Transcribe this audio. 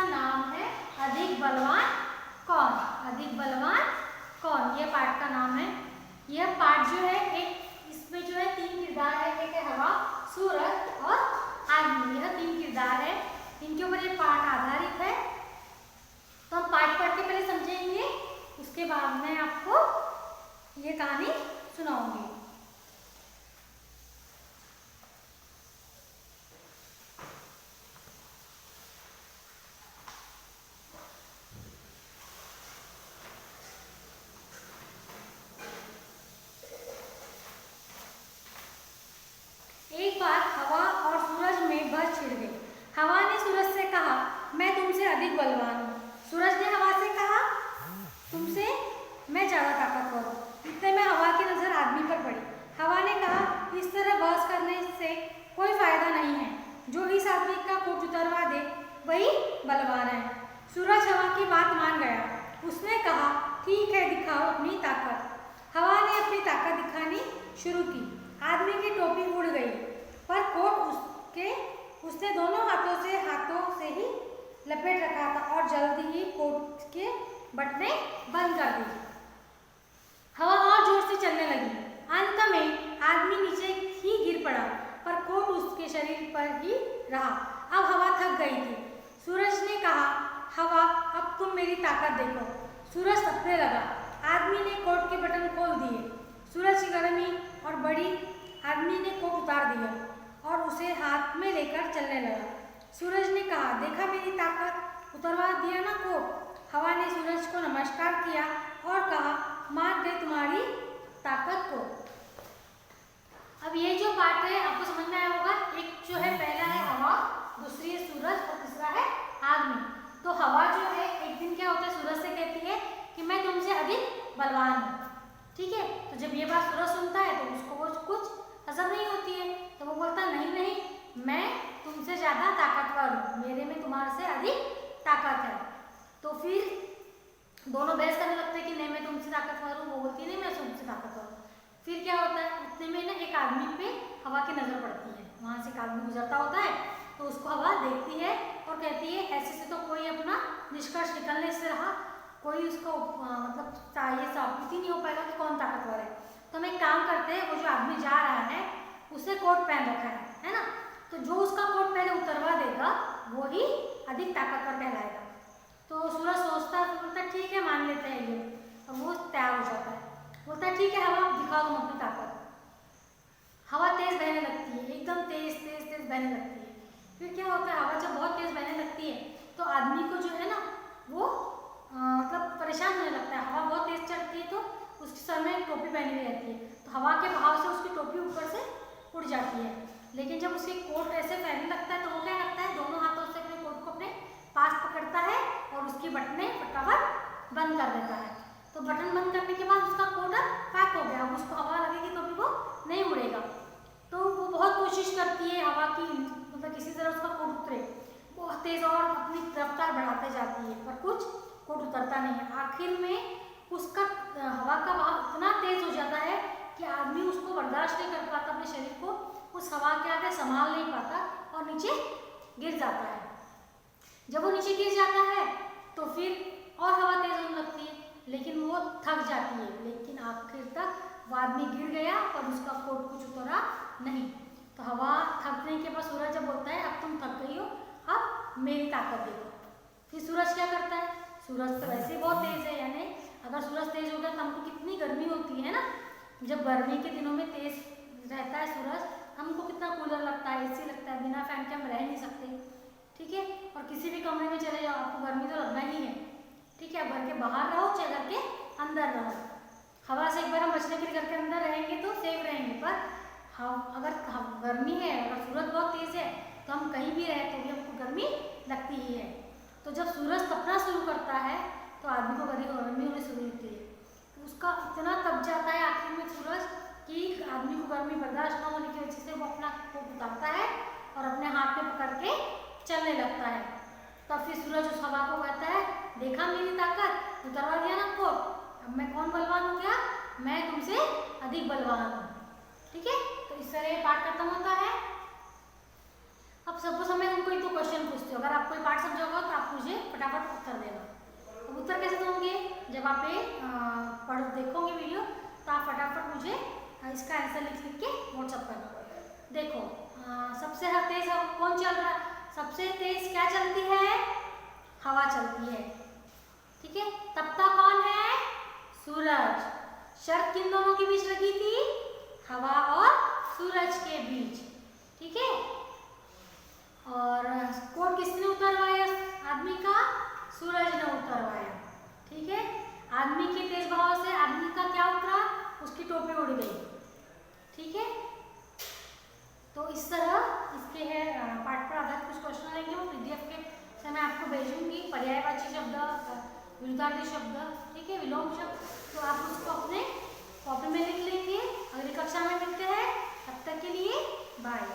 जिसका नाम है अधिक बलवान कौन? अधिक बलवान कौन, ये पाठ का नाम है। यह पाठ जो है एक इसमें जो है 3 किरदार है, एक है हवा, सूरज और आदमी। यह 3 किरदार है, इनके ऊपर ये पाठ आधारित है। तो हम पाठ पढ़ के पहले समझेंगे, उसके बाद मैं आपको ये कहानी सुनाऊंगी। एक बार हवा और सूरज में बहस छिड़ गई। हवा ने सूरज से कहा, मैं तुमसे अधिक बलवान हूँ। सूरज ने हवा से कहा, तुमसे मैं ज्यादा ताकतवर हूँ। इतने में हवा की नजर आदमी पर पड़ी। हवा ने कहा, इस तरह बहस करने से कोई फायदा नहीं है। जो इस आदमी का कोट उतरवा दे वही बलवान है। सूरज हवा की बात मान गया। उसने कहा, ठीक है, दिखाओ अपनी ताकत। हवा ने अपनी ताकत दिखानी शुरू की। आदमी की टोपी उड़ गई, पर कोट उसने दोनों हाथों से ही लपेट रखा था और जल्दी ही कोट के बटने बंद कर दी। हवा और जोर से चलने लगी। अंत में आदमी नीचे ही गिर पड़ा, पर कोट उसके शरीर पर ही रहा। अब हवा थक गई थी। सूरज ने कहा, हवा, अब तुम मेरी ताकत देखो। सूरज तपने लगा। आदमी ने कोट के बटन खोल दिए। सूरज की गर्मी और बड़ी आदमी ने कोट उतार दिया और उसे हाथ में लेकर चलने लगा। सूरज ने कहा, देखा मेरी ताकत, उतरवा दिया ना कोट। हवा ने सूरज को नमस्कार किया और कहा, मान गई तुम्हारी ताकत को। अब ये जो पाठ है आपको समझ में आया होगा। एक जो है पहला है हवा, दूसरी है सूरज और तीसरा है आदमी। तो हवा जो है एक दिन क्या होता है, सूरज से कहती है कि मैं तुमसे अधिक बलवान हूँ। ठीक है, तो जब ये बात सूरज सुनता है तो उसको वो कुछ हजम नहीं होती है, तो वो बोलता नहीं नहीं, मैं तुमसे ज्यादा ताकतवर हूँ, मेरे में तुम्हारे से अधिक ताकत है। तो फिर दोनों बहस करने लगते हैं कि नहीं मैं तुमसे ताकतवर हूँ, वो बोलती नहीं मैं तुमसे ताकतवर हूँ। फिर क्या होता है, उतने में ना एक आदमी पे हवा की नजर पड़ती है। वहां से एक आदमी गुजरता होता है, तो उसको हवा देखती है और कहती है, ऐसे से तो कोई अपना निष्कर्ष निकलने से रहा, कोई उसको मतलब ये साबित ही नहीं हो पाएगा कि कौन ताकतवर है। तो हम एक काम करते हैं, वो जो आदमी जा रहा है उसे कोट पहन रखा है ना, तो जो उसका कोट पहले उतरवा देगा वो ही अधिक ताकतवर कहलाएगा। तो सूरज सोचता है, बोलता है ठीक है मान लेते हैं ये, और वो तैयार हो जाता है। बोलता है ठीक है हवा, दिखाओ तुम अपनी ताकत। हवा तेज बहने लगती है, एकदम तेज तेज तेज बहने लगती है। फिर क्या होता है, हवा जब बहुत तेज बहने लगती है तो आदमी को जो है ना वो मतलब परेशान होने लगता है। हवा बहुत तेज चढ़ती है तो उसके सर में टोपी पहनी हुई रहती है, तो हवा के बहाव से उसकी टोपी ऊपर से उड़ जाती है। लेकिन जब उसकी कोट ऐसे पहनने लगता है तो वो क्या करता है, दोनों हाथों से अपने कोट को अपने पास पकड़ता है और उसकी बटने फटाफट बंद कर देता है। तो बटन बंद करने के बाद उसका कोट अब पैक हो गया, अब उसको हवा लगेगी तो भी वो नहीं उड़ेगा। तो वो बहुत कोशिश करती है हवा की, मतलब किसी तरह उसका कोट उतरे, बहुत तेज और अपनी रफ्तार बढ़ाते जाती है, पर कुछ कोट उतरता नहीं है। आखिर में उसका हवा का बहाव इतना तेज हो जाता है कि आदमी उसको बर्दाश्त नहीं कर पाता, अपने शरीर को उस हवा के आगे संभाल नहीं पाता और नीचे गिर जाता है। जब वो नीचे गिर जाता है तो फिर और हवा तेज होने लगती है, लेकिन वो थक जाती है। लेकिन आखिर तक वो आदमी गिर गया पर उसका कोट कुछ उतरा नहीं। तो हवा थकने के बाद सूरज जब बोलता है, अब तुम थक गई हो, अब मेरी ताकत देखो। फिर सूरज क्या करता है, सूरज तो वैसे बहुत तेज है, यानी अगर सूरज तेज हो गया तो हमको कितनी गर्मी होती है ना। जब गर्मी के दिनों में तेज रहता है सूरज, हमको कितना कूलर लगता है, एसी लगता है, बिना फैन के हम रह नहीं सकते। ठीक है, और किसी भी कमरे में चले जाओ आपको गर्मी तो लगना ही है। ठीक है, घर के बाहर रहो चाहे घर के अंदर रहो, हवा से एक बार हम बचने के लिए घर के अंदर रहेंगे तो सेफ रहेंगे, पर हम अगर गर्मी है, अगर सूरज बहुत तेज है तो हम कहीं भी रहे तो भी हमको गर्मी लगती ही है। तो जब सूरज तपना शुरू करता है तो आदमी को गर्मी होने शुरू होती है, तो उसका इतना तप जाता है आखिर में सूरज कि आदमी को गर्मी बर्दाश्त न होने की वजह से वो अपना कोट उतारता है और अपने हाथ में पकड़ के चलने लगता है। तब फिर सूरज उस हवा को कहता है, देखा मेरी ताकत, उतरवा दिया ना कोट, अब मैं कौन बलवान हो गया, मैं तुमसे अधिक बलवान हूँ। ठीक है, तो इस तरह पाठ खत्म होता है। अब सपोज मैं तुमको एक तो क्वेश्चन पूछती हूँ, अगर आप कोई पाठ समझोगे तो आप मुझे इसका आंसर लिख के व्हाट्सअप करना। देखो सबसे तेज कौन चल रहा है? सबसे तेज क्या चलती है? हवा चलती है। ठीक है, तपता कौन है? सूरज। शर्त किन दोनों के बीच लगी थी? हवा और सूरज के बीच। ठीक है, और कोट किसने उतरवाया आदमी का? सूरज ने उतरवाया। ठीक है, आदमी के तेज बहाव से आदमी का क्या उतरा? उसकी टोपी उड़ गई। ठीक है, तो इस तरह इसके है पाठ पर आधारित कुछ क्वेश्चन लेंगे, वो पीडीएफ के से मैं आपको भेजूंगी। पर्यायवाची शब्द, विरुद्धार्थी शब्द, ठीक है, विलोम शब्द, तो आप उसको अपने कॉपी में लिख लेंगे। अगली कक्षा में मिलते हैं, तब तक के लिए बाय।